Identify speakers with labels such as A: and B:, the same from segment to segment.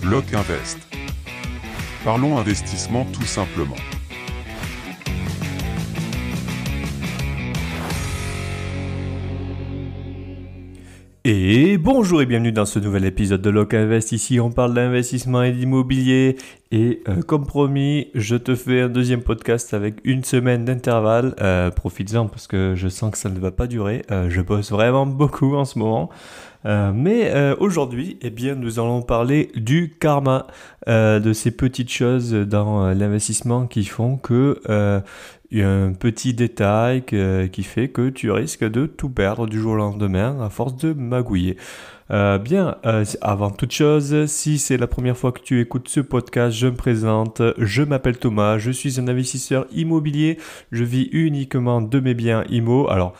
A: Block Invest. Parlons investissement tout simplement.
B: Et bonjour et bienvenue dans ce nouvel épisode de Block Invest. Ici on parle d'investissement et d'immobilier. Et comme promis, je te fais un deuxième podcast avec une semaine d'intervalle. Profites-en parce que je sens que ça ne va pas durer. Je bosse vraiment beaucoup en ce moment. Mais aujourd'hui, eh bien, nous allons parler du karma, de ces petites choses dans l'investissement qui font que il y a un petit détail qui fait que tu risques de tout perdre du jour au lendemain à force de magouiller. Avant toute chose, si c'est la première fois que tu écoutes ce podcast, je me présente, je m'appelle Thomas, je suis un investisseur immobilier, je vis uniquement de mes biens immo. Alors,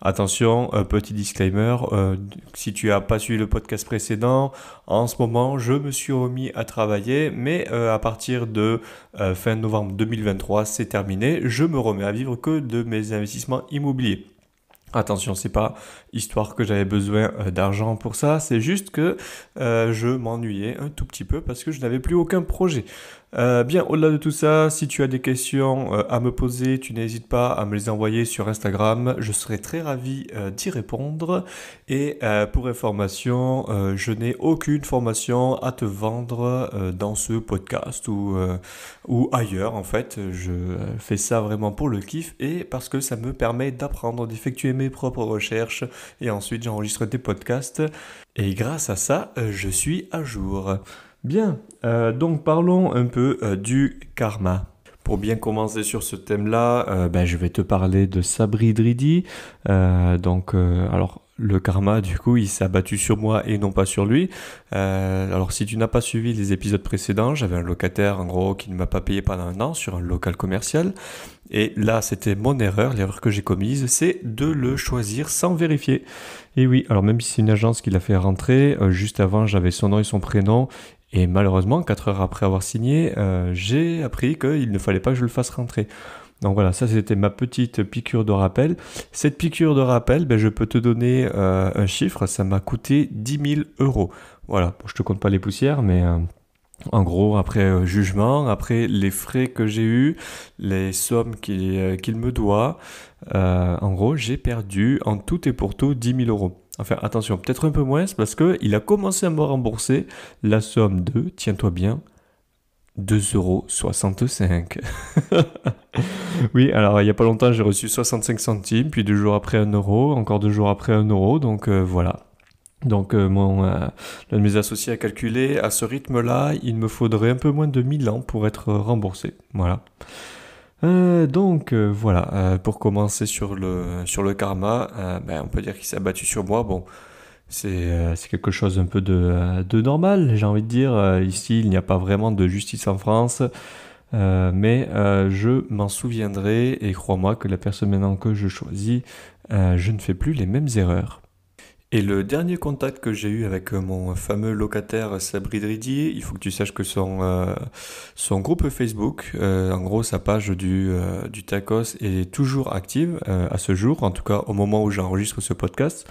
B: attention, petit disclaimer, si tu n'as pas suivi le podcast précédent, en ce moment, je me suis remis à travailler, mais à partir de fin novembre 2023, c'est terminé, je me remets à vivre que de mes investissements immobiliers. Attention, c'est pas histoire que j'avais besoin d'argent pour ça, c'est juste que je m'ennuyais un tout petit peu parce que je n'avais plus aucun projet. Au-delà de tout ça, si tu as des questions à me poser, tu n'hésites pas à me les envoyer sur Instagram. Je serai très ravi d'y répondre. Et pour information, je n'ai aucune formation à te vendre dans ce podcast ou ailleurs. En fait, je fais ça vraiment pour le kiff et parce que ça me permet d'apprendre, d'effectuer mes propres recherches et ensuite j'enregistre des podcasts. Et grâce à ça, je suis à jour. Donc parlons un peu du karma. Pour bien commencer sur ce thème-là, je vais te parler de Sabri Dridi. Alors le karma, du coup, il s'est abattu sur moi et non pas sur lui. Alors si tu n'as pas suivi les épisodes précédents, j'avais un locataire en gros qui ne m'a pas payé pendant un an sur un local commercial. Et là, c'était mon erreur, l'erreur que j'ai commise, c'est de le choisir sans vérifier. Et oui, alors même si c'est une agence qui l'a fait rentrer, juste avant, j'avais son nom et son prénom. Et malheureusement, 4 heures après avoir signé, j'ai appris qu'il ne fallait pas que je le fasse rentrer. Donc voilà, ça c'était ma petite piqûre de rappel. Cette piqûre de rappel, je peux te donner un chiffre, ça m'a coûté 10 000 euros. Voilà, bon, je te compte pas les poussières, mais en gros, après jugement, après les frais que j'ai eus, les sommes qu'il me doit, en gros, j'ai perdu en tout et pour tout 10 000 euros. Enfin, attention, peut-être un peu moins, parce qu'il a commencé à me rembourser la somme de, tiens-toi bien, 2,65 €. Oui, alors il n'y a pas longtemps, j'ai reçu 65 centimes, puis 2 jours après 1 euro, encore 2 jours après 1 euro, donc voilà. Donc l'un de mes associés a calculé, à ce rythme-là, il me faudrait un peu moins de 1000 ans pour être remboursé. Voilà. Pour commencer sur le karma, on peut dire qu'il s'est abattu sur moi. Bon, c'est quelque chose un peu de normal, j'ai envie de dire. Ici, il n'y a pas vraiment de justice en France, mais je m'en souviendrai et crois-moi que la personne maintenant que je choisis, je ne fais plus les mêmes erreurs. Et le dernier contact que j'ai eu avec mon fameux locataire Sabri Dridi, il faut que tu saches que son groupe Facebook, en gros sa page du tacos est toujours active à ce jour, en tout cas au moment où j'enregistre ce podcast.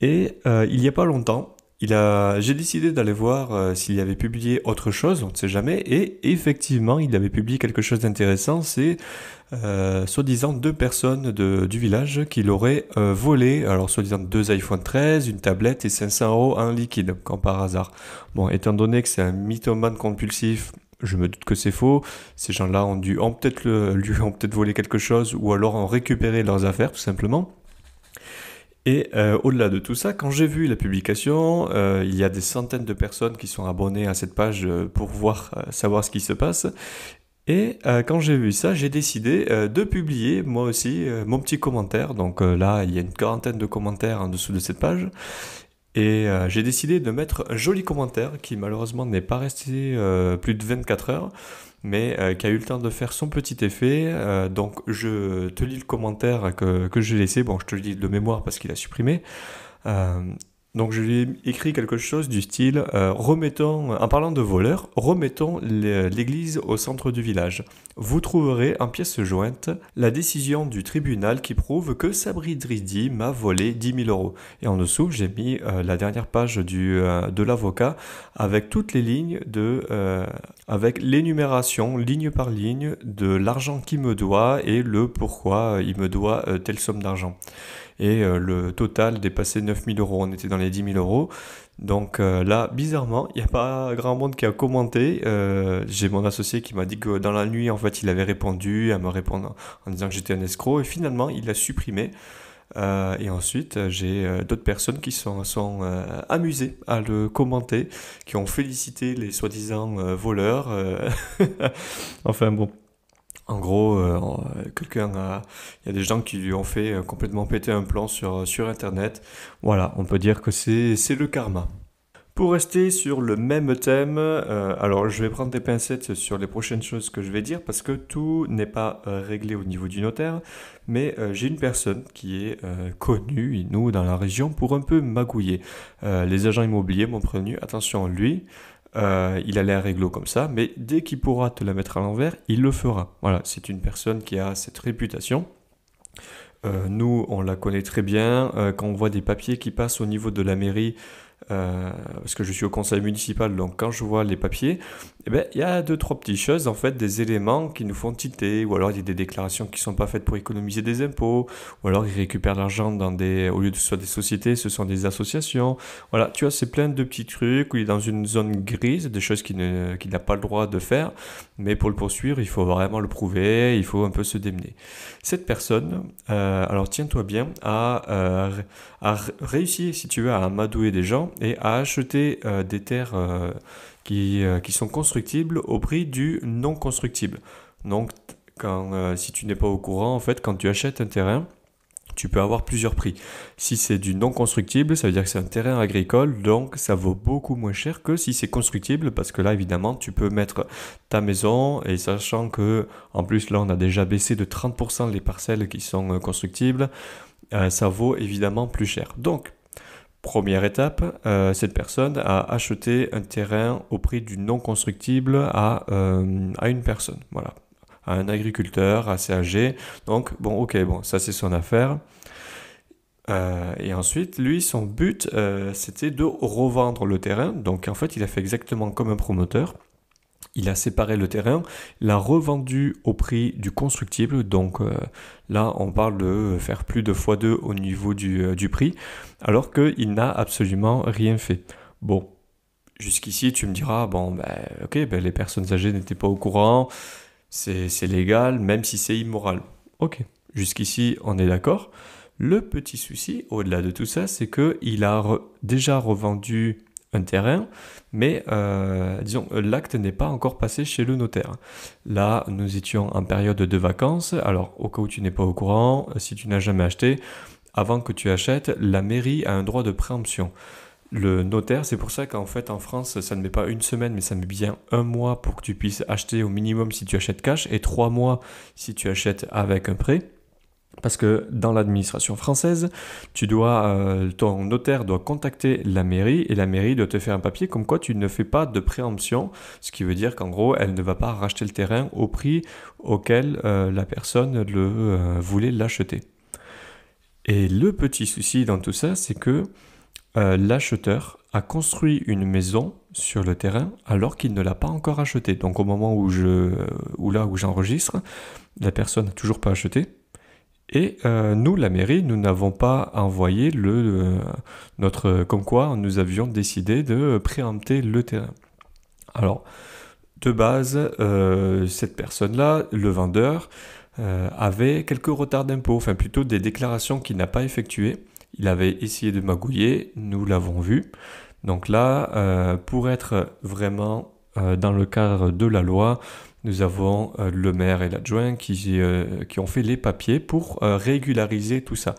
B: Et il n'y a pas longtemps, j'ai décidé d'aller voir s'il avait publié autre chose, on ne sait jamais, et effectivement il avait publié quelque chose d'intéressant, c'est soi-disant 2 personnes du village qui l'auraient volé, alors soi-disant 2 iPhone 13, une tablette et 500 € en liquide, comme par hasard. Bon, étant donné que c'est un mythomane compulsif, je me doute que c'est faux, ces gens-là lui ont peut-être volé quelque chose ou alors ont récupéré leurs affaires tout simplement. Et au-delà de tout ça, quand j'ai vu la publication, il y a des centaines de personnes qui sont abonnées à cette page pour savoir ce qui se passe. Et quand j'ai vu ça, j'ai décidé de publier moi aussi mon petit commentaire. Donc là, il y a une quarantaine de commentaires en dessous de cette page. Et j'ai décidé de mettre un joli commentaire qui malheureusement n'est pas resté plus de 24 heures, mais qui a eu le temps de faire son petit effet. Donc je te lis le commentaire que j'ai laissé. Bon, je te le dis de mémoire parce qu'il a supprimé. Donc je lui ai écrit quelque chose du style en parlant de voleurs, remettons l'église au centre du village. Vous trouverez en pièce jointe la décision du tribunal qui prouve que Sabri Dridi m'a volé 10 000 euros. Et en dessous, j'ai mis la dernière page de l'avocat avec toutes les lignes avec l'énumération, ligne par ligne, de l'argent qu'il me doit et le pourquoi il me doit telle somme d'argent. Et le total dépassait 9 000 euros, on était dans les 10 000 euros. Donc là, bizarrement, il n'y a pas grand monde qui a commenté. J'ai mon associé qui m'a dit que dans la nuit, en fait, il avait répondu à me répondre en disant que j'étais un escroc. Et finalement, il l'a supprimé. Et ensuite, j'ai d'autres personnes qui sont amusées à le commenter, qui ont félicité les soi-disant voleurs. Enfin bon. En gros, il y a des gens qui lui ont fait complètement péter un plomb sur Internet. Voilà, on peut dire que c'est le karma. Pour rester sur le même thème, alors je vais prendre des pincettes sur les prochaines choses que je vais dire parce que tout n'est pas réglé au niveau du notaire, mais j'ai une personne qui est connue, nous, dans la région, pour un peu magouiller. Les agents immobiliers m'ont prévenu, attention, lui, il a l'air réglo comme ça, mais dès qu'il pourra te la mettre à l'envers, il le fera. Voilà, c'est une personne qui a cette réputation. Nous, on la connaît très bien. Quand on voit des papiers qui passent au niveau de la mairie, parce que je suis au conseil municipal, donc quand je vois les papiers, eh ben, il y a deux, trois petites choses, en fait, des éléments qui nous font tilter, ou alors il y a des déclarations qui ne sont pas faites pour économiser des impôts, ou alors ils récupèrent l'argent au lieu de ce soit des sociétés, ce sont des associations. Voilà, tu vois, c'est plein de petits trucs où il est dans une zone grise, des choses qu'il n'a pas le droit de faire, mais pour le poursuivre, il faut vraiment le prouver, il faut un peu se démener. Cette personne, alors tiens-toi bien, a réussi, si tu veux, à amadouer des gens et à acheter des terres qui sont constructibles au prix du non constructible. Donc, si tu n'es pas au courant, en fait, quand tu achètes un terrain, tu peux avoir plusieurs prix. Si c'est du non constructible, ça veut dire que c'est un terrain agricole, donc ça vaut beaucoup moins cher que si c'est constructible, parce que là, évidemment, tu peux mettre ta maison, et sachant que, en plus, là, on a déjà baissé de 30% les parcelles qui sont constructibles, ça vaut évidemment plus cher. Donc, première étape, cette personne a acheté un terrain au prix du non constructible à une personne, voilà, à un agriculteur assez âgé. Donc bon, ok, bon, ça c'est son affaire. Et ensuite, lui, son but, c'était de revendre le terrain. Donc en fait, il a fait exactement comme un promoteur. Il a séparé le terrain, l'a revendu au prix du constructible, donc là on parle de faire plus de x2 au niveau du prix, alors qu'il n'a absolument rien fait. Bon, jusqu'ici tu me diras, bon, les personnes âgées n'étaient pas au courant, c'est légal, même si c'est immoral. Ok, jusqu'ici on est d'accord. Le petit souci, au-delà de tout ça, c'est qu'il a déjà revendu un terrain, mais disons, l'acte n'est pas encore passé chez le notaire. Là, nous étions en période de vacances. Alors, au cas où tu n'es pas au courant, si tu n'as jamais acheté, avant que tu achètes, la mairie a un droit de préemption. Le notaire, c'est pour ça qu'en fait, en France, ça ne met pas une semaine, mais ça met bien un mois pour que tu puisses acheter au minimum si tu achètes cash, et 3 mois si tu achètes avec un prêt. Parce que dans l'administration française, ton notaire doit contacter la mairie et la mairie doit te faire un papier comme quoi tu ne fais pas de préemption, ce qui veut dire qu'en gros, elle ne va pas racheter le terrain au prix auquel la personne voulait l'acheter. Et le petit souci dans tout ça, c'est que l'acheteur a construit une maison sur le terrain alors qu'il ne l'a pas encore acheté. Donc au moment où j'enregistre, la personne n'a toujours pas acheté. Et nous, la mairie, nous n'avons pas envoyé comme quoi nous avions décidé de préempter le terrain. Alors, de base, cette personne-là, le vendeur, avait quelques retards d'impôts, enfin plutôt des déclarations qu'il n'a pas effectuées. Il avait essayé de magouiller, nous l'avons vu. Donc là, pour être vraiment dans le cadre de la loi, nous avons le maire et l'adjoint qui ont fait les papiers pour régulariser tout ça.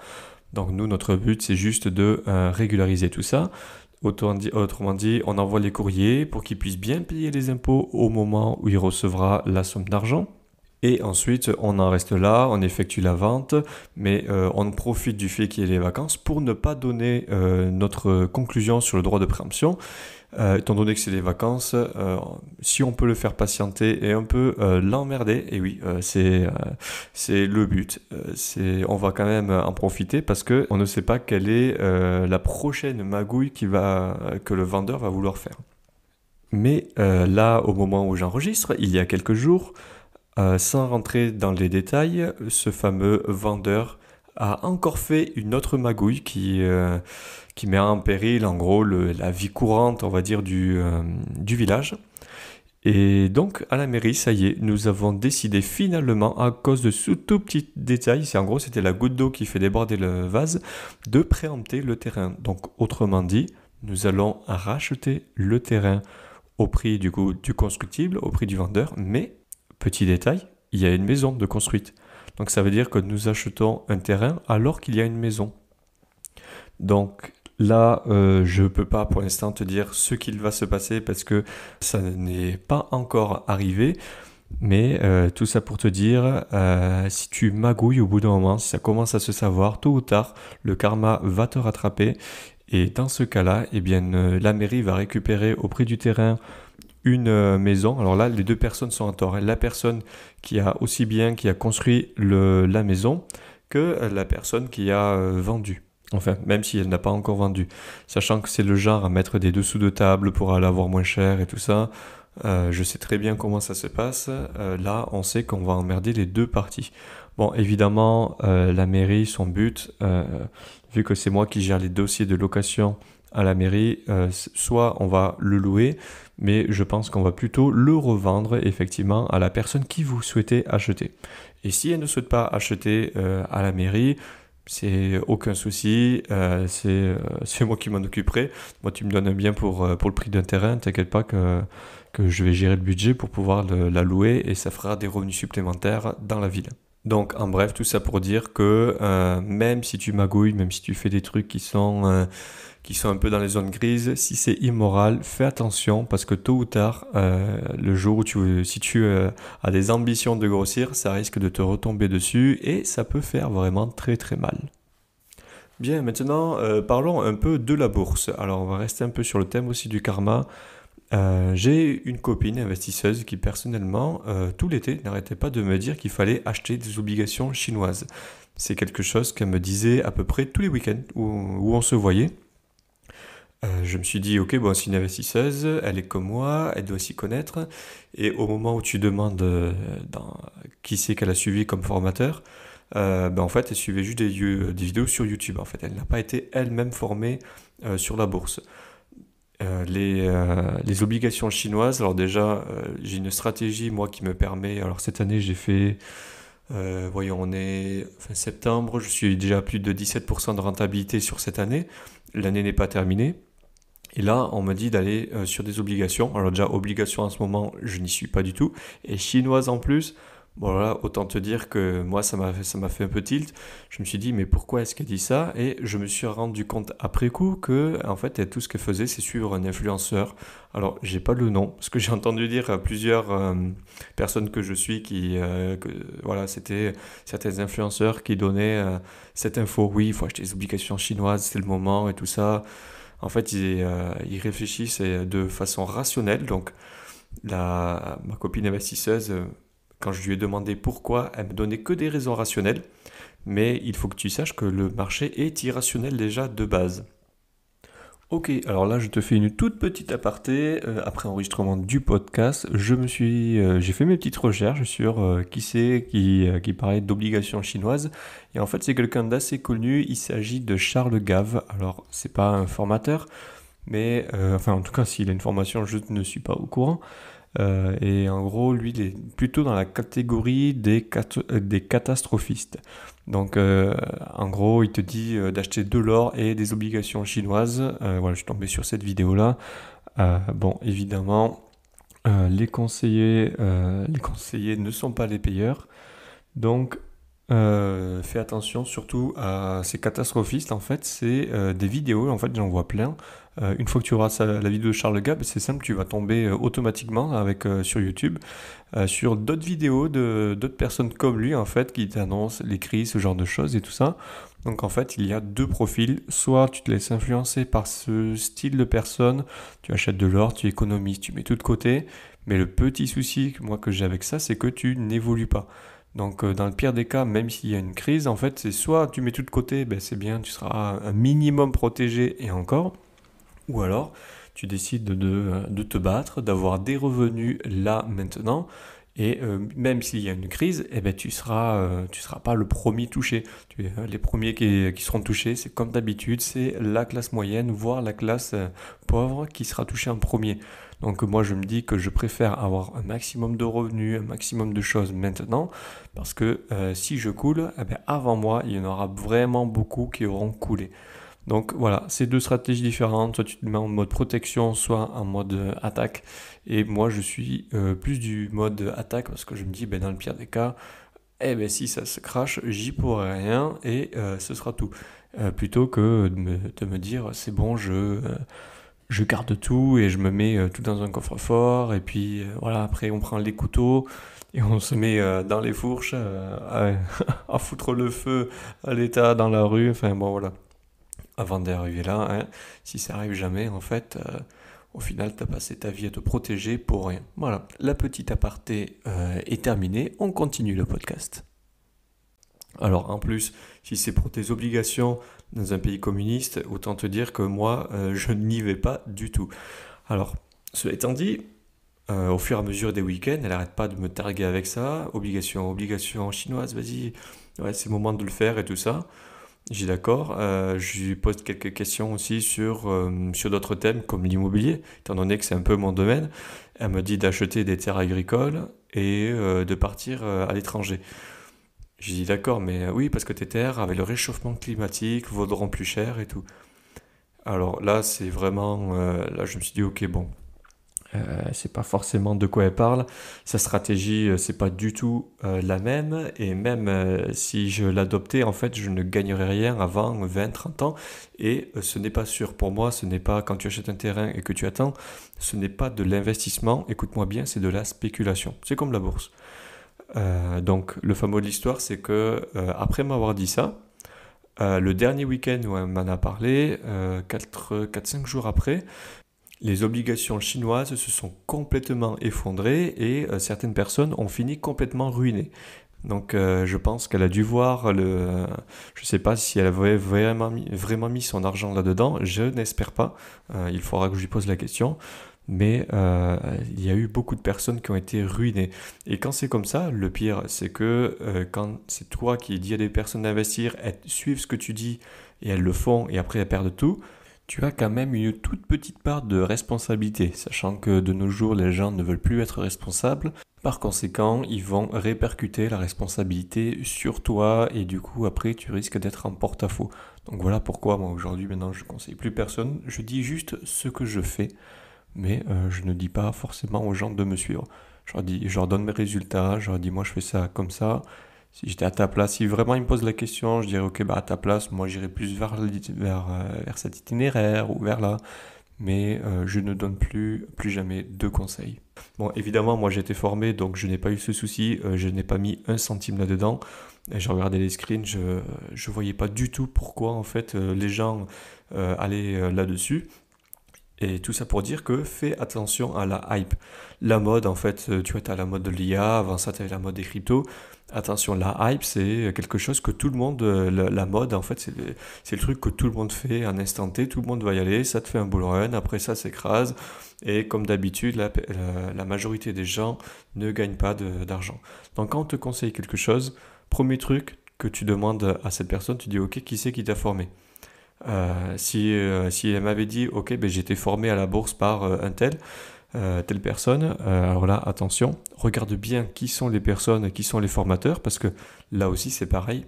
B: Donc nous, notre but, c'est juste de régulariser tout ça. Autrement dit, on envoie les courriers pour qu'il puisse bien payer les impôts au moment où il recevra la somme d'argent. Et ensuite, on en reste là, on effectue la vente, mais on profite du fait qu'il y ait les vacances pour ne pas donner notre conclusion sur le droit de préemption. Étant donné que c'est les vacances, si on peut le faire patienter et un peu l'emmerder, et oui, c'est le but. On va quand même en profiter parce que on ne sait pas quelle est la prochaine magouille que le vendeur va vouloir faire. Mais là, au moment où j'enregistre, il y a quelques jours, sans rentrer dans les détails, ce fameux vendeur a encore fait une autre magouille qui met en péril en gros la vie courante, on va dire, du village. Et donc à la mairie, ça y est, nous avons décidé finalement, à cause de ce tout petit détail, c'est en gros c'était la goutte d'eau qui fait déborder le vase, de préempter le terrain. Donc autrement dit, nous allons racheter le terrain au prix du constructible, au prix du vendeur, mais petit détail, il y a une maison de construite. Donc ça veut dire que nous achetons un terrain alors qu'il y a une maison. Donc là, je ne peux pas pour l'instant te dire ce qu'il va se passer parce que ça n'est pas encore arrivé. Mais tout ça pour te dire, si tu magouilles au bout d'un moment, si ça commence à se savoir, tôt ou tard, le karma va te rattraper. Et dans ce cas-là, eh bien, la mairie va récupérer au prix du terrain une maison. Alors là, les deux personnes sont en tort. La personne qui a construit la maison que la personne qui a vendu. Enfin, même si elle n'a pas encore vendu. Sachant que c'est le genre à mettre des dessous de table pour aller avoir moins cher et tout ça. Je sais très bien comment ça se passe. Là, on sait qu'on va emmerder les deux parties. Bon, évidemment, la mairie, son but, vu que c'est moi qui gère les dossiers de location à la mairie, soit on va le louer, mais je pense qu'on va plutôt le revendre effectivement à la personne qui vous souhaitez acheter. Et si elle ne souhaite pas acheter à la mairie, c'est aucun souci, c'est moi qui m'en occuperai. Moi, tu me donnes un bien pour le prix d'un terrain, t'inquiète pas que je vais gérer le budget pour pouvoir la louer et ça fera des revenus supplémentaires dans la ville. Donc en bref, tout ça pour dire que même si tu magouilles, même si tu fais des trucs qui sont un peu dans les zones grises, si c'est immoral, fais attention parce que tôt ou tard, le jour où si tu as des ambitions de grossir, ça risque de te retomber dessus et ça peut faire vraiment très très mal. Bien, maintenant parlons un peu de la bourse. Alors on va rester un peu sur le thème aussi du karma. J'ai une copine investisseuse qui personnellement, tout l'été, n'arrêtait pas de me dire qu'il fallait acheter des obligations chinoises. C'est quelque chose qu'elle me disait à peu près tous les week-ends où on se voyait. Je me suis dit, ok, bon, c'est une investisseuse, elle est comme moi, elle doit s'y connaître. Et au moment où tu demandes qui c'est qu'elle a suivi comme formateur, en fait, elle suivait juste des vidéos sur YouTube. En fait, elle n'a pas été elle-même formée sur la bourse. Les obligations chinoises, alors déjà, j'ai une stratégie, moi, qui me permet. Alors cette année, j'ai fait, voyons, on est fin septembre, je suis déjà à plus de 17% de rentabilité sur cette année. L'année n'est pas terminée. Et là, on m'a dit d'aller sur des obligations. Alors déjà, obligations en ce moment, je n'y suis pas du tout. Et chinoises en plus, bon là, autant te dire que moi, ça m'a fait un peu tilt. Je me suis dit, mais pourquoi est-ce qu'elle dit ça? Et je me suis rendu compte après coup que, en fait, tout ce qu'elle faisait, c'est suivre un influenceur. Alors, j'ai pas le nom, parce que j'ai entendu dire à plusieurs personnes que je suis voilà, c'était certains influenceurs qui donnaient cette info. Oui, il faut acheter des obligations chinoises, c'est le moment et tout ça. En fait, ils réfléchissent de façon rationnelle. Donc, ma copine investisseuse, quand je lui ai demandé pourquoi, elle me donnait que des raisons rationnelles. Mais il faut que tu saches que le marché est irrationnel déjà de base. Ok, alors là je te fais une toute petite aparté. Après enregistrement du podcast, j'ai fait mes petites recherches sur qui c'est qui parlait d'obligations chinoises. Et en fait c'est quelqu'un d'assez connu, il s'agit de Charles Gave. Alors c'est pas un formateur, mais enfin en tout cas s'il a une formation je ne suis pas au courant. Et en gros, lui, il est plutôt dans la catégorie des catastrophistes. Donc, en gros, il te dit d'acheter de l'or et des obligations chinoises. Voilà, je suis tombé sur cette vidéo-là. Bon, évidemment, les conseillers ne sont pas les payeurs. Donc, fais attention surtout à ces catastrophistes. En fait, c'est des vidéos. En fait, j'en vois plein. Une fois que tu auras la vidéo de Charles Gab, c'est simple, tu vas tomber automatiquement sur YouTube sur d'autres vidéos de d'autres personnes comme lui en fait qui t'annoncent les crises, ce genre de choses et tout ça. Donc en fait, il y a deux profils. Soit tu te laisses influencer par ce style de personne, tu achètes de l'or, tu économises, tu mets tout de côté. Mais le petit souci que j'ai avec ça, c'est que tu n'évolues pas. Donc dans le pire des cas, même s'il y a une crise, en fait, c'est soit tu mets tout de côté, ben c'est bien, tu seras un minimum protégé et encore, ou alors tu décides de te battre, d'avoir des revenus là maintenant, et même s'il y a une crise, eh ben, tu seras pas le premier touché. Les premiers qui seront touchés, c'est comme d'habitude, c'est la classe moyenne, voire la classe pauvre qui sera touchée en premier. Donc moi je me dis que je préfère avoir un maximum de revenus, un maximum de choses maintenant, parce que si je coule, eh ben, avant moi, il y en aura vraiment beaucoup qui auront coulé. Donc voilà, c'est deux stratégies différentes. Soit tu te mets en mode protection, soit en mode attaque. Et moi, je suis plus du mode attaque parce que je me dis, ben, dans le pire des cas, eh ben, si ça se crache, j'y pourrai rien et ce sera tout. Plutôt que de me dire, c'est bon, je garde tout et je me mets tout dans un coffre-fort. Et puis voilà, après, on prend les couteaux et on se met dans les fourches à foutre le feu à l'état dans la rue. Enfin bon, voilà avant d'arriver là, hein, si ça arrive jamais, en fait, au final, tu as passé ta vie à te protéger pour rien. Voilà, la petite aparté est terminée, on continue le podcast. Alors en plus, si c'est pour tes obligations dans un pays communiste, autant te dire que moi, je n'y vais pas du tout. Alors, cela étant dit, au fur et à mesure des week-ends, elle n'arrête pas de me targuer avec ça, obligation chinoise, vas-y, ouais, c'est le moment de le faire et tout ça. J'ai d'accord. Je lui pose quelques questions aussi sur d'autres thèmes comme l'immobilier, étant donné que c'est un peu mon domaine. Elle me dit d'acheter des terres agricoles et de partir à l'étranger. J'ai dit d'accord, mais oui, parce que tes terres, avec le réchauffement climatique, vaudront plus cher et tout. Alors là, c'est vraiment... là, je me suis dit, ok, bon, c'est pas forcément de quoi elle parle. Sa stratégie, c'est pas du tout la même. Et même si je l'adoptais, en fait, je ne gagnerais rien avant 20, 30 ans. Et ce n'est pas sûr. Pour moi, ce n'est pas quand tu achètes un terrain et que tu attends, ce n'est pas de l'investissement. Écoute-moi bien, c'est de la spéculation. C'est comme la bourse. Donc, le fameux de l'histoire, c'est que après m'avoir dit ça, le dernier week-end où elle m'en a parlé, 4-5 jours après, les obligations chinoises se sont complètement effondrées et certaines personnes ont fini complètement ruinées. Donc je pense qu'elle a dû voir je ne sais pas si elle avait vraiment mis son argent là-dedans, je n'espère pas. Il faudra que je lui pose la question. Mais il y a eu beaucoup de personnes qui ont été ruinées. Et quand c'est comme ça, le pire, c'est que quand c'est toi qui dis à des personnes d'investir, elles suivent ce que tu dis et elles le font et après elles perdent tout, tu as quand même une toute petite part de responsabilité, sachant que de nos jours, les gens ne veulent plus être responsables. Par conséquent, ils vont répercuter la responsabilité sur toi et du coup, après, tu risques d'être en porte-à-faux. Donc voilà pourquoi moi aujourd'hui, maintenant, je ne conseille plus personne. Je dis juste ce que je fais, mais je ne dis pas forcément aux gens de me suivre. Je leur donne mes résultats, je leur dis moi je fais ça comme ça. Si j'étais à ta place, si vraiment ils me posent la question, je dirais ok, bah à ta place, moi j'irais plus vers cet itinéraire ou vers là. Mais je ne donne plus jamais de conseils. Bon, évidemment, moi j'ai été formé, donc je n'ai pas eu ce souci, je n'ai pas mis un centime là-dedans. J'ai regardé les screens, je voyais pas du tout pourquoi en fait les gens allaient là-dessus. Et tout ça pour dire que fais attention à la hype. La mode, en fait, tu vois, tu as la mode de l'IA, avant ça, tu avais la mode des cryptos. Attention, la hype, c'est quelque chose que tout le monde, la mode, en fait, c'est le truc que tout le monde fait à un instant T, tout le monde va y aller, ça te fait un bull run, après ça s'écrase, et comme d'habitude, la majorité des gens ne gagnent pas d'argent. Donc quand on te conseille quelque chose, premier truc que tu demandes à cette personne, tu dis, ok, qui c'est qui t'a formé? Si elle m'avait dit, ok, ben, j'ai été formé à la bourse par telle personne, alors là, attention, regarde bien qui sont les personnes, qui sont les formateurs, parce que là aussi c'est pareil,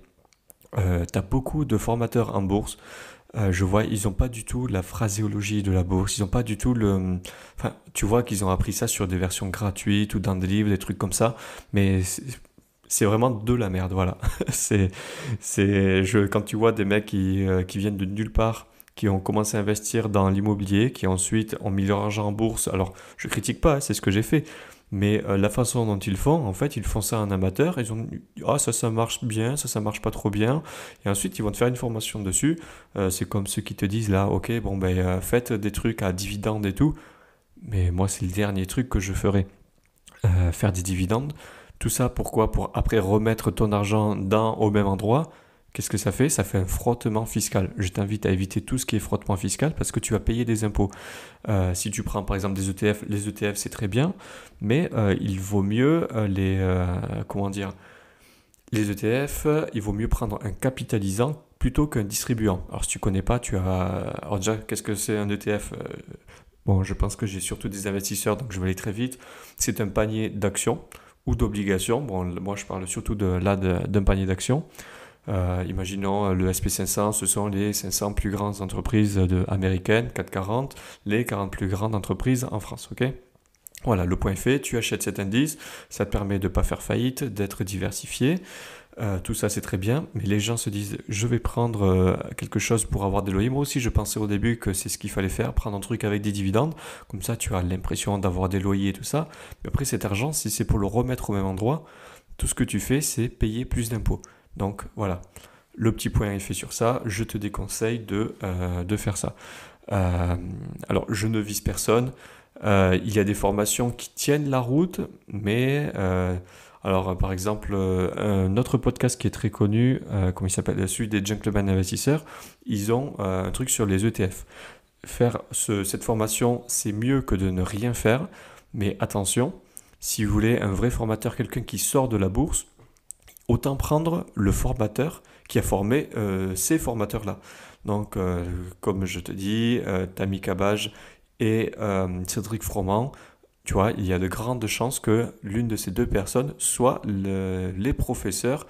B: tu as beaucoup de formateurs en bourse, je vois, ils n'ont pas du tout la phraséologie de la bourse, ils n'ont pas du tout Enfin, tu vois qu'ils ont appris ça sur des versions gratuites ou dans des livres, des trucs comme ça, mais c'est vraiment de la merde, voilà. Quand tu vois des mecs qui viennent de nulle part, qui ont commencé à investir dans l'immobilier, qui ensuite ont mis leur argent en bourse. Alors, je critique pas, c'est ce que j'ai fait. Mais la façon dont ils font, en fait, ils font ça en amateur. Ils ont ah ça marche bien, ça marche pas trop bien. Et ensuite, ils vont te faire une formation dessus. C'est comme ceux qui te disent là, ok, bon ben faites des trucs à dividendes et tout. Mais moi, c'est le dernier truc que je ferai. Faire des dividendes. Tout ça, pourquoi? Pour après remettre ton argent au même endroit. Qu'est-ce que ça fait? Ça fait un frottement fiscal. Je t'invite à éviter tout ce qui est frottement fiscal parce que tu vas payer des impôts. Si tu prends par exemple des ETF, les ETF c'est très bien, mais il vaut mieux comment dire, les ETF, il vaut mieux prendre un capitalisant plutôt qu'un distribuant. Alors si tu connais pas, alors déjà, qu'est-ce que c'est un ETF? Bon, je pense que j'ai surtout des investisseurs, donc je vais aller très vite. C'est un panier d'actions ou d'obligations. Bon, moi je parle surtout d'un panier d'actions. Imaginons le SP500, ce sont les 500 plus grandes entreprises américaines, 440, les 40 plus grandes entreprises en France, ok? Voilà, le point est fait, tu achètes cet indice, ça te permet de ne pas faire faillite, d'être diversifié, tout ça c'est très bien, mais les gens se disent je vais prendre quelque chose pour avoir des loyers. Moi aussi je pensais au début que c'est ce qu'il fallait faire, prendre un truc avec des dividendes, comme ça tu as l'impression d'avoir des loyers et tout ça, mais après cet argent, si c'est pour le remettre au même endroit, tout ce que tu fais c'est payer plus d'impôts. Donc voilà, le petit point est fait sur ça, je te déconseille de faire ça. Alors je ne vise personne, il y a des formations qui tiennent la route, mais alors par exemple un autre podcast qui est très connu, comment il s'appelle, celui des Gentlemen Investisseurs, ils ont un truc sur les ETF. Faire cette formation, c'est mieux que de ne rien faire, mais attention, si vous voulez un vrai formateur, quelqu'un qui sort de la bourse, autant prendre le formateur qui a formé ces formateurs-là. Donc, comme je te dis, Tammy Cabage et Cédric Froment, tu vois, il y a de grandes chances que l'une de ces deux personnes soit les professeurs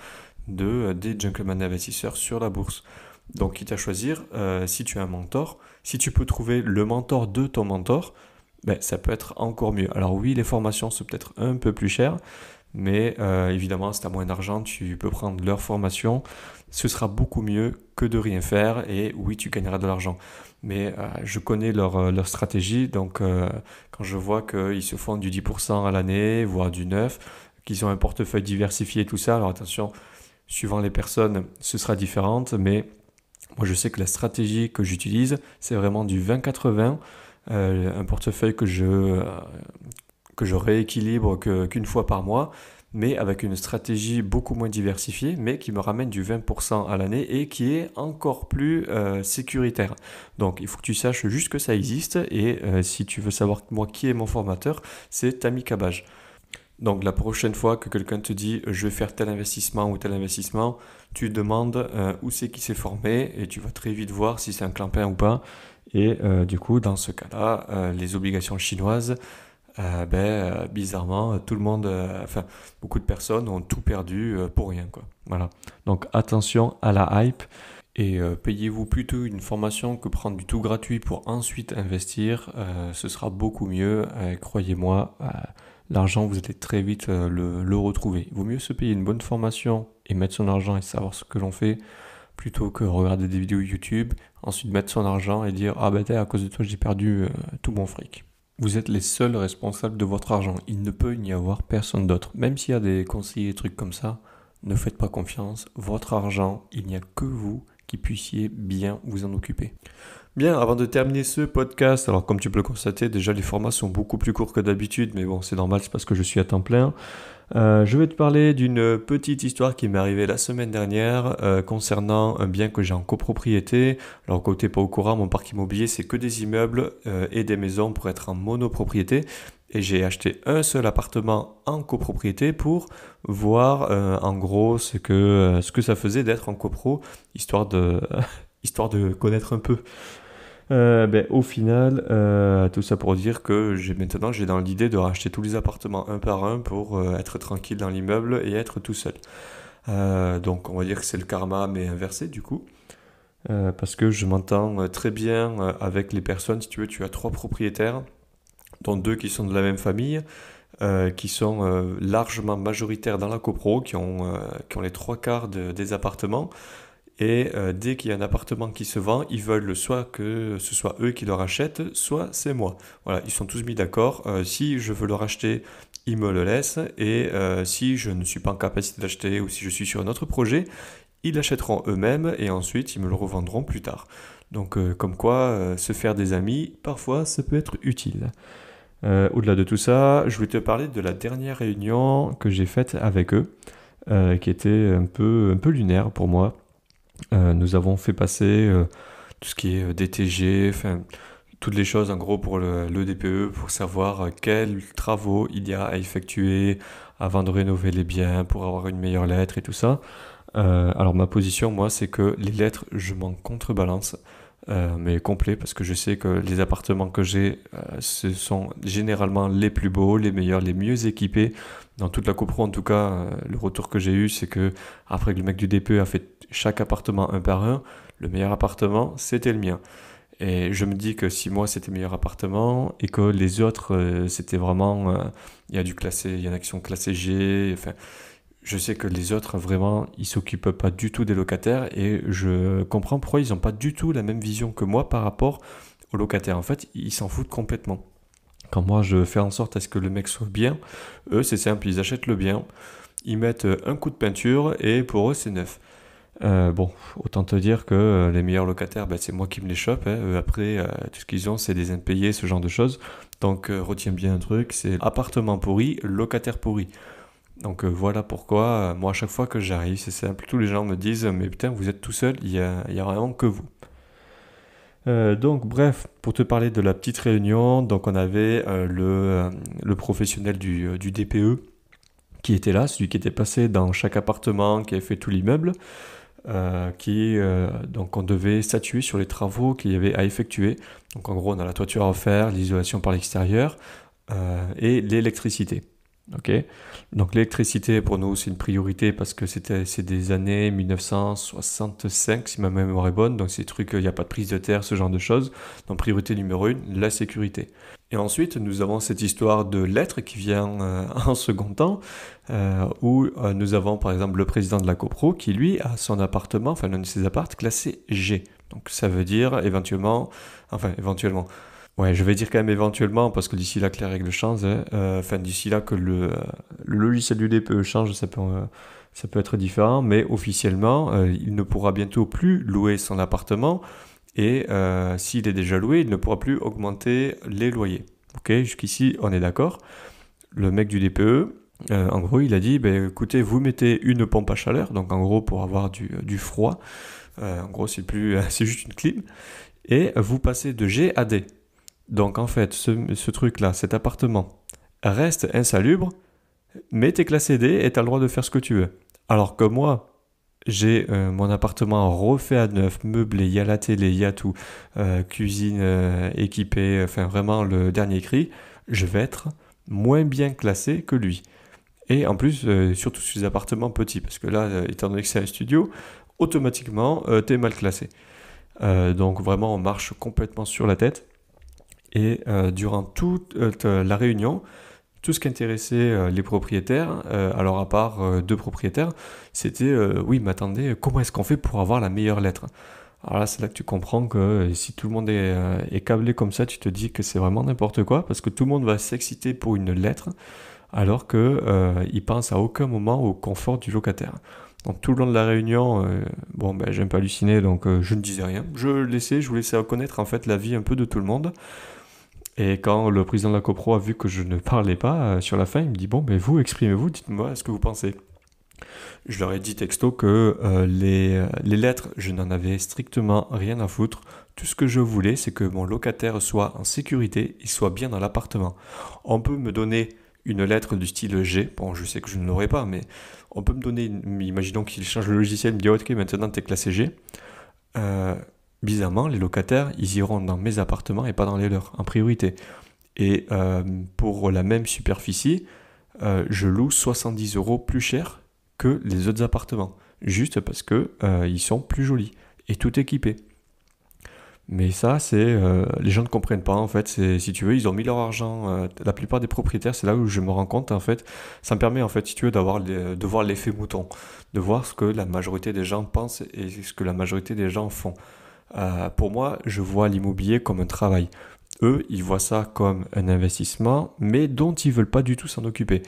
B: des gentlemen investisseurs sur la bourse. Donc, quitte à choisir, si tu as un mentor, si tu peux trouver le mentor de ton mentor, ben, ça peut être encore mieux. Alors oui, les formations sont peut-être un peu plus chères, mais évidemment, si tu as moins d'argent, tu peux prendre leur formation. Ce sera beaucoup mieux que de rien faire et oui, tu gagneras de l'argent. Mais je connais leur stratégie, donc quand je vois qu'ils se font du 10% à l'année, voire du 9%, qu'ils ont un portefeuille diversifié et tout ça, alors attention, suivant les personnes, ce sera différente, mais moi je sais que la stratégie que j'utilise, c'est vraiment du 20-80, un portefeuille que je rééquilibre qu'une fois par mois, mais avec une stratégie beaucoup moins diversifiée, mais qui me ramène du 20% à l'année et qui est encore plus sécuritaire. Donc il faut que tu saches juste que ça existe et si tu veux savoir moi qui est mon formateur, c'est Tammy Cabage. Donc la prochaine fois que quelqu'un te dit je vais faire tel investissement ou tel investissement, tu demandes où c'est qui s'est formé et tu vas très vite voir si c'est un clampin ou pas. Et du coup, dans ce cas-là, les obligations chinoises, bizarrement, tout le monde, beaucoup de personnes ont tout perdu pour rien, quoi. Voilà. Donc attention à la hype et payez-vous plutôt une formation que prendre du tout gratuit pour ensuite investir. Ce sera beaucoup mieux. Croyez-moi, l'argent, vous allez très vite le retrouver. Il vaut mieux se payer une bonne formation et mettre son argent et savoir ce que l'on fait plutôt que regarder des vidéos YouTube, ensuite mettre son argent et dire « Ah ben à cause de toi, j'ai perdu tout mon fric ». Vous êtes les seuls responsables de votre argent. Il ne peut y avoir personne d'autre. Même s'il y a des conseillers et trucs comme ça, ne faites pas confiance. Votre argent, il n'y a que vous qui puissiez bien vous en occuper. Bien, avant de terminer ce podcast, alors comme tu peux le constater, déjà les formats sont beaucoup plus courts que d'habitude, mais bon, c'est normal, c'est parce que je suis à temps plein. Je vais te parler d'une petite histoire qui m'est arrivée la semaine dernière concernant un bien que j'ai en copropriété. Alors côté pas au courant, mon parc immobilier c'est que des immeubles et des maisons pour être en monopropriété. Et j'ai acheté un seul appartement en copropriété pour voir en gros ce que ça faisait d'être en copro, histoire de connaître un peu. Au final, tout ça pour dire que maintenant j'ai dans l'idée de racheter tous les appartements un par un pour être tranquille dans l'immeuble et être tout seul. Donc on va dire que c'est le karma mais inversé du coup. Parce que je m'entends très bien avec les personnes. Si tu veux, tu as 3 propriétaires, dont 2 qui sont de la même famille. qui sont largement majoritaires dans la copro, qui ont les trois quarts des appartements. Et dès qu'il y a un appartement qui se vend, ils veulent soit que ce soit eux qui le rachètent, soit c'est moi. Voilà, ils sont tous mis d'accord. Si je veux le racheter, ils me le laissent. Et si je ne suis pas en capacité d'acheter ou si je suis sur un autre projet, ils l'achèteront eux-mêmes et ensuite ils me le revendront plus tard. Donc comme quoi, se faire des amis, parfois ça peut être utile. Au-delà de tout ça, je voulais te parler de la dernière réunion que j'ai faite avec eux, qui était un peu lunaire pour moi. Nous avons fait passer tout ce qui est DTG, enfin toutes les choses en gros pour le DPE, pour savoir quels travaux il y a à effectuer avant de rénover les biens, pour avoir une meilleure lettre et tout ça. Alors ma position, moi, c'est que les lettres, je m'en contrebalance, mais complet, parce que je sais que les appartements que j'ai, ce sont généralement les plus beaux, les meilleurs, les mieux équipés. Dans toute la copro, en tout cas, le retour que j'ai eu, c'est que après que le mec du DPE a fait chaque appartement un par un, le meilleur appartement, c'était le mien. Et je me dis que si moi c'était le meilleur appartement et que les autres c'était vraiment il y a du classé, il y en a qui sont classés G, enfin je sais que les autres vraiment ils s'occupent pas du tout des locataires et je comprends pourquoi ils ont pas du tout la même vision que moi par rapport aux locataires. En fait, ils s'en foutent complètement. Quand moi je fais en sorte à ce que le mec soit bien, eux c'est simple, ils achètent le bien, ils mettent un coup de peinture et pour eux c'est neuf. Bon, autant te dire que les meilleurs locataires, ben, c'est moi qui me les chope. Hein. Après, tout ce qu'ils ont, c'est des impayés, ce genre de choses. Donc, retiens bien un truc, c'est appartement pourri, locataire pourri. Donc, voilà pourquoi, moi, à chaque fois que j'arrive, c'est simple. Tous les gens me disent, mais putain, vous êtes tout seul, il y a vraiment que vous. Donc, bref, pour te parler de la petite réunion, donc on avait le professionnel du DPE qui était là, celui qui était passé dans chaque appartement, qui avait fait tout l'immeuble. Donc on devait statuer sur les travaux qu'il y avait à effectuer. Donc en gros, on a la toiture à refaire, l'isolation par l'extérieur et l'électricité. Ok. Donc l'électricité pour nous c'est une priorité parce que c'est des années 1965 si ma mémoire est bonne. Donc c'est des trucs, il n'y a pas de prise de terre, ce genre de choses. Donc priorité numéro 1, la sécurité. Et ensuite nous avons cette histoire de lettres qui vient en second temps où nous avons par exemple le président de la copro qui lui a son appartement, enfin l'un de ses appartements classé G. Donc ça veut dire éventuellement, ouais, je vais dire quand même éventuellement, parce que d'ici là que les règles changent, hein, enfin d'ici là que le logiciel du DPE change, ça peut être différent, mais officiellement, il ne pourra bientôt plus louer son appartement, et s'il est déjà loué, il ne pourra plus augmenter les loyers. Ok, jusqu'ici, on est d'accord. Le mec du DPE, en gros, il a dit, ben, écoutez, vous mettez une pompe à chaleur, donc en gros, pour avoir du froid, en gros, c'est juste une clim, et vous passez de G à D. Donc en fait, ce truc-là, cet appartement, reste insalubre, mais t'es classé D et t'as le droit de faire ce que tu veux. Alors que moi, j'ai mon appartement refait à neuf, meublé, il y a la télé, il y a tout, cuisine équipée, enfin vraiment le dernier cri, je vais être moins bien classé que lui. Et en plus, surtout sur les appartements petits, parce que là, étant donné que c'est un studio, automatiquement, t'es mal classé. Donc vraiment, on marche complètement sur la tête. Et durant toute la réunion, tout ce qui intéressait les propriétaires, alors à part deux propriétaires, c'était oui, mais attendez, comment est-ce qu'on fait pour avoir la meilleure lettre? Alors là, c'est là que tu comprends que si tout le monde est câblé comme ça, tu te dis que c'est vraiment n'importe quoi, parce que tout le monde va s'exciter pour une lettre, alors qu'il pense à aucun moment au confort du locataire. Donc tout le long de la réunion, bon, ben, j'ai un peu halluciné, donc je ne disais rien. Je vous laissais reconnaître en fait la vie un peu de tout le monde. Et quand le président de la copro a vu que je ne parlais pas, sur la fin, il me dit, bon, ben vous, exprimez-vous, dites-moi ce que vous pensez. Je leur ai dit texto que les lettres, je n'en avais strictement rien à foutre. Tout ce que je voulais, c'est que mon locataire soit en sécurité, il soit bien dans l'appartement. On peut me donner une lettre du style G, bon, je sais que je ne l'aurai pas, mais on peut me donner, imaginons qu'il change le logiciel, il me dit, ok, maintenant t'es classé G. Euh, Bizarrement, les locataires, ils iront dans mes appartements et pas dans les leurs, en priorité. Et pour la même superficie, je loue 70 euros plus cher que les autres appartements, juste parce que ils sont plus jolis et tout équipés. Mais ça, les gens ne comprennent pas en fait. Si tu veux, ils ont mis leur argent. La plupart des propriétaires, c'est là où je me rends compte en fait. Ça me permet en fait, si tu veux, de voir l'effet mouton, de voir ce que la majorité des gens pensent et ce que la majorité des gens font. Pour moi, je vois l'immobilier comme un travail. Eux, ils voient ça comme un investissement, mais dont ils veulent pas du tout s'en occuper.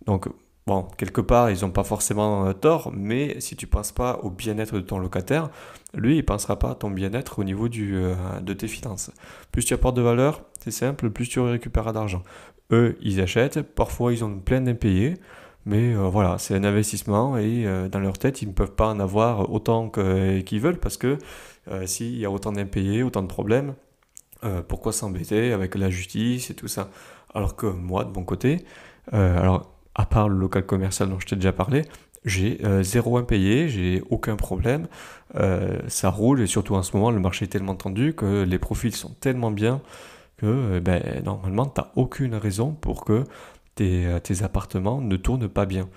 B: Donc, bon, quelque part, ils n'ont pas forcément tort, mais si tu ne penses pas au bien-être de ton locataire, lui, il ne pensera pas à ton bien-être au niveau de tes finances. Plus tu apportes de valeur, c'est simple, plus tu récupéreras d'argent. Eux, ils achètent, parfois ils ont plein d'impayés, mais voilà, c'est un investissement et dans leur tête, ils ne peuvent pas en avoir autant qu'ils veulent parce que s'il y a autant d'impayés, autant de problèmes, pourquoi s'embêter avec la justice et tout ça? Alors que moi, de mon côté, alors à part le local commercial dont je t'ai déjà parlé, j'ai zéro impayé, j'ai aucun problème, ça roule et surtout en ce moment le marché est tellement tendu que les profils sont tellement bien que ben, normalement tu n'as aucune raison pour que tes appartements ne tournent pas bien.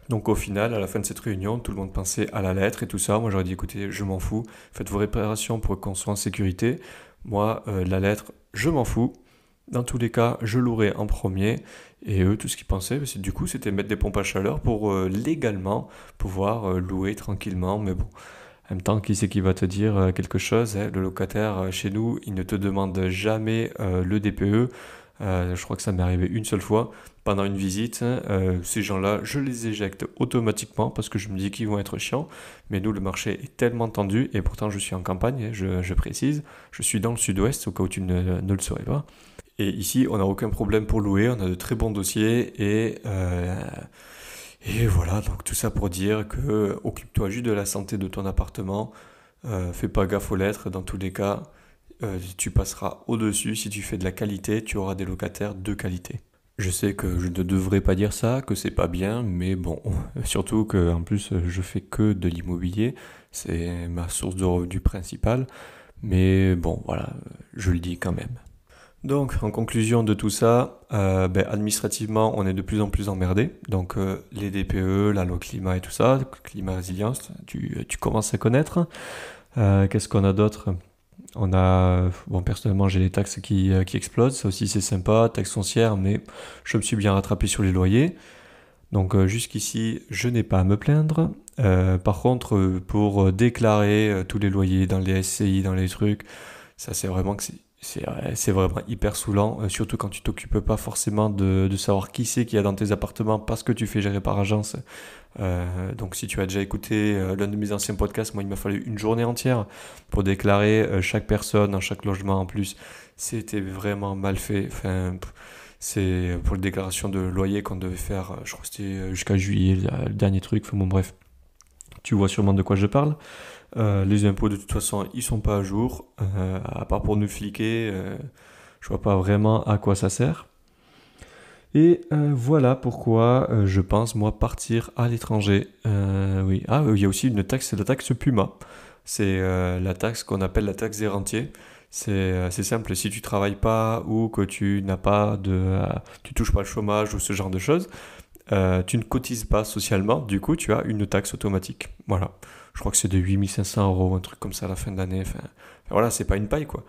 B: Donc au final, à la fin de cette réunion, tout le monde pensait à la lettre et tout ça. Moi j'aurais dit écoutez, je m'en fous, faites vos réparations pour qu'on soit en sécurité. Moi, la lettre, je m'en fous. Dans tous les cas, je louerai en premier. Et eux, tout ce qu'ils pensaient, du coup, c'était mettre des pompes à chaleur pour légalement pouvoir louer tranquillement. Mais bon, en même temps, qui c'est qui va te dire quelque chose, hein? Le locataire chez nous, il ne te demande jamais le DPE. Je crois que ça m'est arrivé une seule fois pendant une visite. Ces gens-là, je les éjecte automatiquement parce que je me dis qu'ils vont être chiants. Mais nous, le marché est tellement tendu et pourtant je suis en campagne, hein, je précise. Je suis dans le sud-ouest au cas où tu ne le saurais pas. Et ici, on n'a aucun problème pour louer, on a de très bons dossiers et voilà, donc tout ça pour dire que occupe-toi juste de la santé de ton appartement, fais pas gaffe aux lettres, dans tous les cas, tu passeras au-dessus, si tu fais de la qualité, tu auras des locataires de qualité. Je sais que je ne devrais pas dire ça, que c'est pas bien, mais bon, surtout que en plus je fais que de l'immobilier, c'est ma source de revenus principale, mais bon voilà, je le dis quand même. Donc, en conclusion de tout ça, ben, administrativement, on est de plus en plus emmerdé. Donc, les DPE, la loi climat et tout ça, climat résilience, tu commences à connaître. Qu'est-ce qu'on a d'autre? On a, bon, personnellement, j'ai les taxes qui explosent. Ça aussi, c'est sympa, taxes foncières, mais je me suis bien rattrapé sur les loyers. Donc, jusqu'ici, je n'ai pas à me plaindre. Par contre, pour déclarer tous les loyers dans les SCI, dans les trucs, ça, c'est vraiment que c'est vraiment hyper saoulant, surtout quand tu t'occupes pas forcément de savoir qui c'est qu'il y a dans tes appartements parce que tu fais gérer par agence. Donc si tu as déjà écouté l'un de mes anciens podcasts, moi il m'a fallu une journée entière pour déclarer chaque personne dans chaque logement en plus. C'était vraiment mal fait. Enfin, c'est pour la déclaration de loyer qu'on devait faire, je crois que c'était jusqu'à juillet, le dernier truc. Enfin bon bref, tu vois sûrement de quoi je parle. Les impôts, de toute façon, ils sont pas à jour. À part pour nous fliquer, je vois pas vraiment à quoi ça sert. Et voilà pourquoi je pense, moi, partir à l'étranger. Oui. Ah, il y a aussi une taxe, c'est la taxe Puma. C'est la taxe qu'on appelle la taxe des rentiers. C'est simple, si tu travailles pas ou que tu n'as pas tu touches pas le chômage ou ce genre de choses, tu ne cotises pas socialement, du coup tu as une taxe automatique. Voilà. Je crois que c'est de 8 500 €, un truc comme ça à la fin de l'année. Enfin, voilà, c'est pas une paille quoi.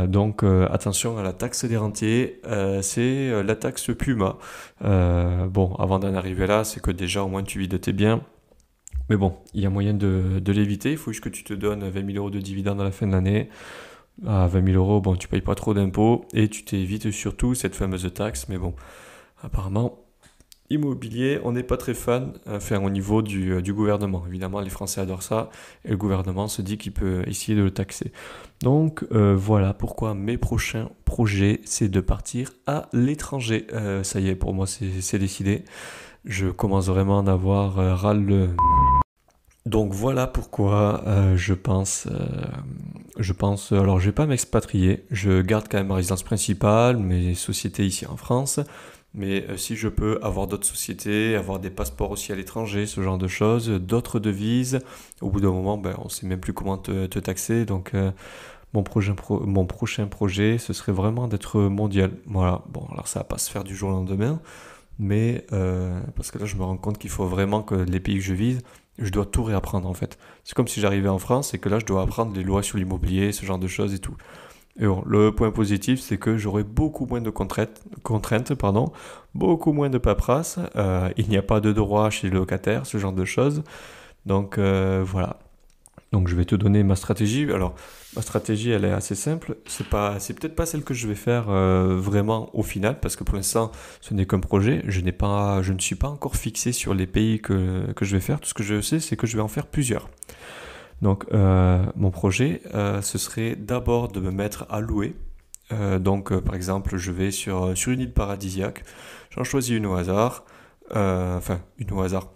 B: Donc attention à la taxe des rentiers, c'est la taxe Puma. Bon, avant d'en arriver là, c'est que déjà au moins tu vis de tes biens. Mais bon, il y a moyen de l'éviter. Il faut juste que tu te donnes 20 000 € de dividendes à la fin de l'année. À 20 000 €, bon, tu payes pas trop d'impôts et tu t'évites surtout cette fameuse taxe. Mais bon, apparemment, immobilier, on n'est pas très fan, enfin au niveau du gouvernement. Évidemment, les Français adorent ça et le gouvernement se dit qu'il peut essayer de le taxer. Donc voilà pourquoi mes prochains projets, c'est de partir à l'étranger. Ça y est, pour moi, c'est décidé. Je commence vraiment à en avoir ras le... Donc voilà pourquoi alors je vais pas m'expatrier, je garde quand même ma résidence principale, mes sociétés ici en France, mais si je peux avoir d'autres sociétés, avoir des passeports aussi à l'étranger, ce genre de choses, d'autres devises, au bout d'un moment, ben, on sait même plus comment te taxer, donc mon prochain projet, ce serait vraiment d'être mondial. Voilà, bon alors ça va pas se faire du jour au lendemain, mais parce que là je me rends compte qu'il faut vraiment que les pays que je vise, je dois tout réapprendre en fait. C'est comme si j'arrivais en France et que là je dois apprendre les lois sur l'immobilier, ce genre de choses et tout. Et bon, le point positif, c'est que j'aurai beaucoup moins de contraintes, beaucoup moins de paperasse. Il n'y a pas de droit chez les locataires, ce genre de choses. Donc voilà. Donc je vais te donner ma stratégie. Alors ma stratégie, elle est assez simple. C'est peut-être pas celle que je vais faire vraiment au final, parce que pour l'instant, ce n'est qu'un projet. Je ne suis pas encore fixé sur les pays que je vais faire. Tout ce que je sais, c'est que je vais en faire plusieurs. Donc mon projet, ce serait d'abord de me mettre à louer. Par exemple, je vais sur une île paradisiaque. J'en choisis une au hasard. Une au hasard.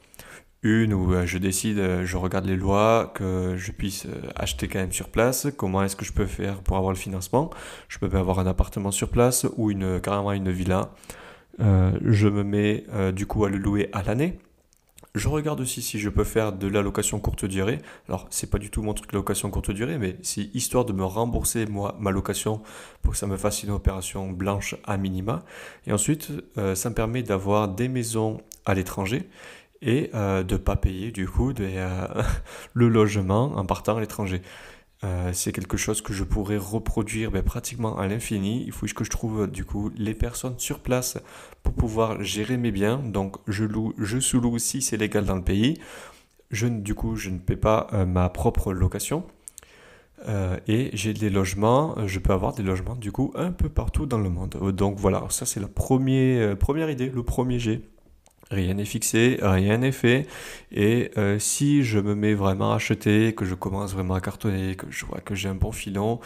B: Une où je décide, je regarde les lois, que je puisse acheter quand même sur place. Comment est-ce que je peux faire pour avoir le financement? Je peux avoir un appartement sur place ou carrément une villa. Je me mets du coup à le louer à l'année. Je regarde aussi si je peux faire de la location courte durée. Alors, c'est pas du tout mon truc la location courte durée, mais c'est histoire de me rembourser moi ma location pour que ça me fasse une opération blanche à minima. Et ensuite, ça me permet d'avoir des maisons à l'étranger et de pas payer du coup le logement en partant à l'étranger. C'est quelque chose que je pourrais reproduire pratiquement à l'infini. Il faut que je trouve du coup les personnes sur place pour pouvoir gérer mes biens. Donc je sous-loue si c'est légal dans le pays. Du coup, je ne paie pas ma propre location. Et j'ai des logements, je peux avoir des logements du coup un peu partout dans le monde. Donc voilà, ça c'est la première idée, le premier jet. Rien n'est fixé, rien n'est fait. Et si je me mets vraiment à acheter, que je commence vraiment à cartonner, que je vois que j'ai un bon filon,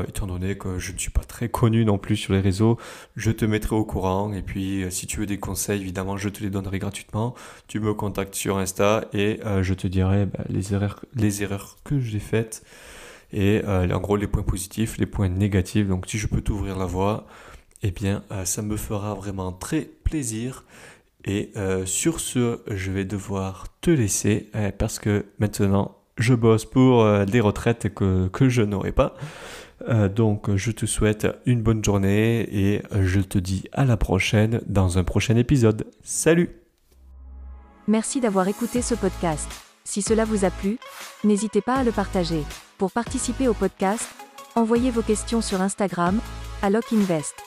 B: étant donné que je ne suis pas très connu non plus sur les réseaux, je te mettrai au courant. Et puis si tu veux des conseils, évidemment, je te les donnerai gratuitement. Tu me contactes sur Insta et je te dirai les erreurs que j'ai faites. Et en gros, les points positifs, les points négatifs. Donc si je peux t'ouvrir la voie, eh bien ça me fera vraiment très plaisir. Et sur ce, je vais devoir te laisser parce que maintenant, je bosse pour des retraites que je n'aurai pas. Donc, je te souhaite une bonne journée et je te dis à la prochaine dans un prochain épisode. Salut!
C: Merci d'avoir écouté ce podcast. Si cela vous a plu, n'hésitez pas à le partager. Pour participer au podcast, envoyez vos questions sur Instagram, à LocInvest.